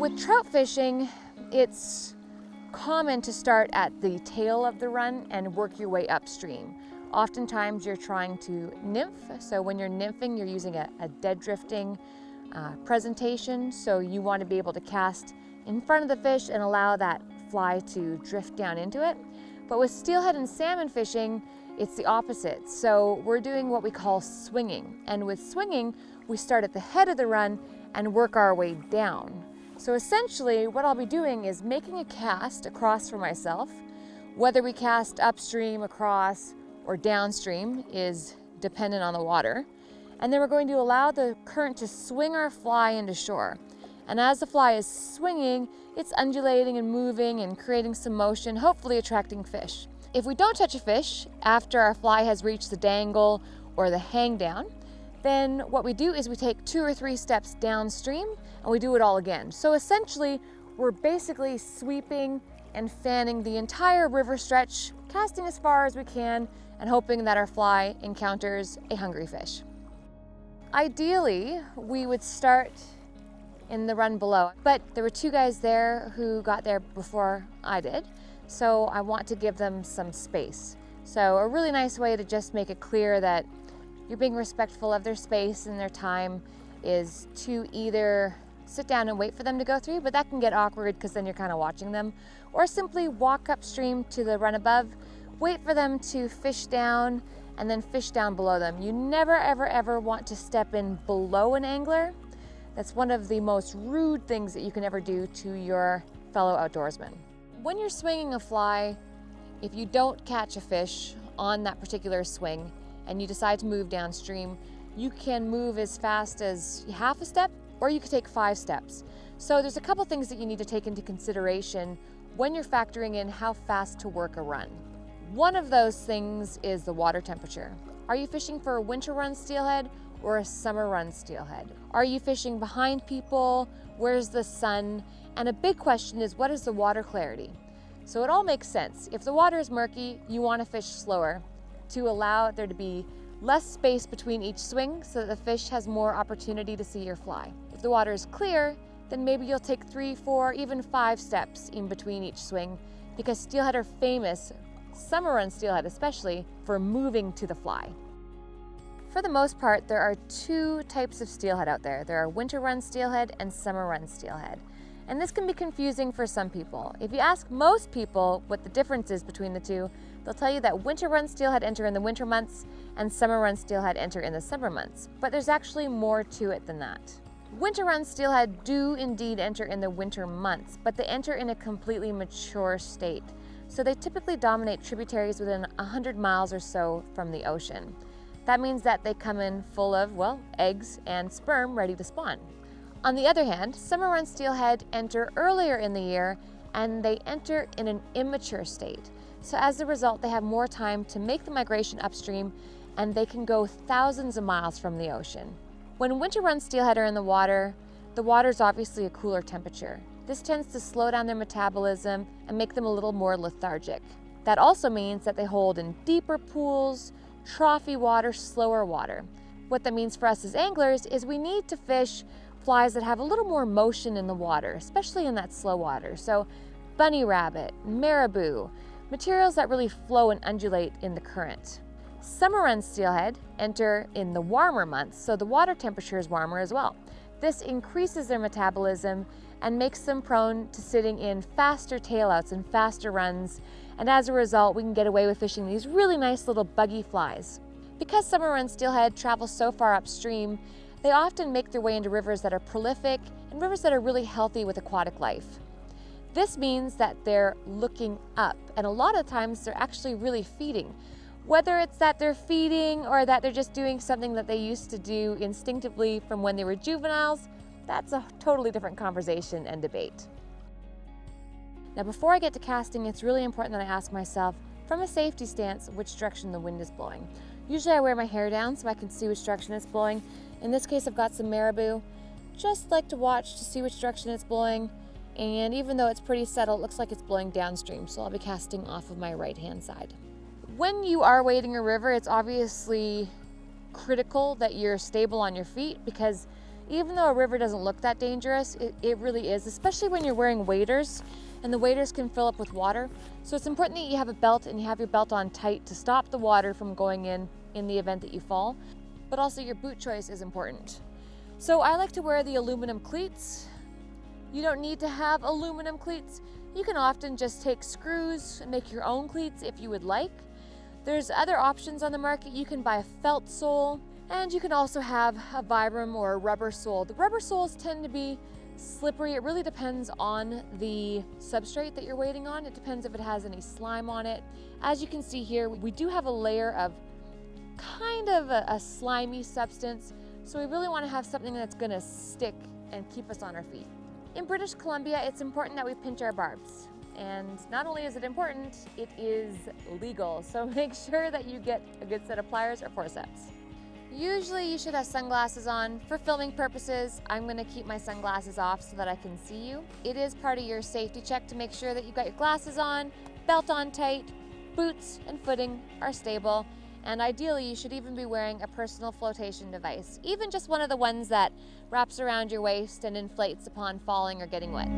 With trout fishing, it's common to start at the tail of the run and work your way upstream. Oftentimes you're trying to nymph, so when you're nymphing, you're using a dead drifting presentation, so you want to be able to cast in front of the fish and allow that fly to drift down into it. But with steelhead and salmon fishing, it's the opposite. So we're doing what we call swinging. And with swinging, we start at the head of the run and work our way down. So essentially what I'll be doing is making a cast across for myself. Whether we cast upstream, across, or downstream is dependent on the water. And then we're going to allow the current to swing our fly into shore. And as the fly is swinging, it's undulating and moving and creating some motion, hopefully attracting fish. If we don't touch a fish after our fly has reached the dangle or the hang down, then what we do is we take 2 or 3 steps downstream and we do it all again. So essentially, we're basically sweeping and fanning the entire river stretch, casting as far as we can and hoping that our fly encounters a hungry fish. Ideally, we would start in the run below, but there were 2 guys there who got there before I did, so I want to give them some space. So a really nice way to just make it clear that you're being respectful of their space and their time is to either sit down and wait for them to go through, but that can get awkward because then you're kind of watching them, or simply walk upstream to the run above, wait for them to fish down, and then fish down below them. You never, ever, ever want to step in below an angler. That's one of the most rude things that you can ever do to your fellow outdoorsman. When you're swinging a fly, if you don't catch a fish on that particular swing and you decide to move downstream, you can move as fast as half a step, or you could take 5 steps. So there's a couple things that you need to take into consideration when you're factoring in how fast to work a run. One of those things is the water temperature. Are you fishing for a winter run steelhead or a summer run steelhead? Are you fishing behind people? Where's the sun? And a big question is, what is the water clarity? So it all makes sense. If the water is murky, you want to fish slower to allow there to be less space between each swing so that the fish has more opportunity to see your fly. If the water is clear, then maybe you'll take 3, 4, even 5 steps in between each swing, because steelhead are famous, summer run steelhead especially, for moving to the fly. For the most part, there are 2 types of steelhead out there. There are winter run steelhead and summer run steelhead. And this can be confusing for some people. If you ask most people what the difference is between the 2, they'll tell you that winter run steelhead enter in the winter months and summer run steelhead enter in the summer months. But there's actually more to it than that. Winter run steelhead do indeed enter in the winter months, but they enter in a completely mature state. So they typically dominate tributaries within 100 miles or so from the ocean. That means that they come in full of, well, eggs and sperm ready to spawn. On the other hand, summer run steelhead enter earlier in the year and they enter in an immature state. So as a result, they have more time to make the migration upstream and they can go thousands of miles from the ocean. When winter run steelhead are in the water is obviously a cooler temperature. This tends to slow down their metabolism and make them a little more lethargic. That also means that they hold in deeper pools, trophy water, slower water. What that means for us as anglers is we need to fish flies that have a little more motion in the water, especially in that slow water. So bunny rabbit, marabou, materials that really flow and undulate in the current. Summer run steelhead enter in the warmer months, so the water temperature is warmer as well. This increases their metabolism and makes them prone to sitting in faster tailouts and faster runs, and as a result, we can get away with fishing these really nice little buggy flies. Because summer run steelhead travel so far upstream, they often make their way into rivers that are prolific and rivers that are really healthy with aquatic life. This means that they're looking up, and a lot of times they're actually really feeding. Whether it's that they're feeding or that they're just doing something that they used to do instinctively from when they were juveniles, that's a totally different conversation and debate. Now, before I get to casting, it's really important that I ask myself, from a safety stance, which direction the wind is blowing. Usually I wear my hair down so I can see which direction it's blowing. In this case, I've got some marabou. Just like to watch to see which direction it's blowing. And even though it's pretty subtle, it looks like it's blowing downstream, so I'll be casting off of my right-hand side. When you are wading a river, it's obviously critical that you're stable on your feet, because Even though a river doesn't look that dangerous, it really is, especially when you're wearing waders, and the waders can fill up with water. So it's important that you have a belt and you have your belt on tight to stop the water from going in the event that you fall. But also your boot choice is important. So I like to wear the aluminum cleats. You don't need to have aluminum cleats. You can often just take screws and make your own cleats if you would like. There's other options on the market. You can buy a felt sole, and you can also have a Vibram or a rubber sole. The rubber soles tend to be slippery. It really depends on the substrate that you're wading on. It depends if it has any slime on it. As you can see here, we do have a layer of kind of a slimy substance, so we really want to have something that's going to stick and keep us on our feet. In British Columbia, it's important that we pinch our barbs. And not only is it important, it is legal. So make sure that you get a good set of pliers or forceps. Usually you should have sunglasses on. For filming purposes, I'm going to keep my sunglasses off so that I can see you. It is part of your safety check to make sure that you've got your glasses on, belt on tight, boots and footing are stable, and ideally you should even be wearing a personal flotation device, even just one of the ones that wraps around your waist and inflates upon falling or getting wet.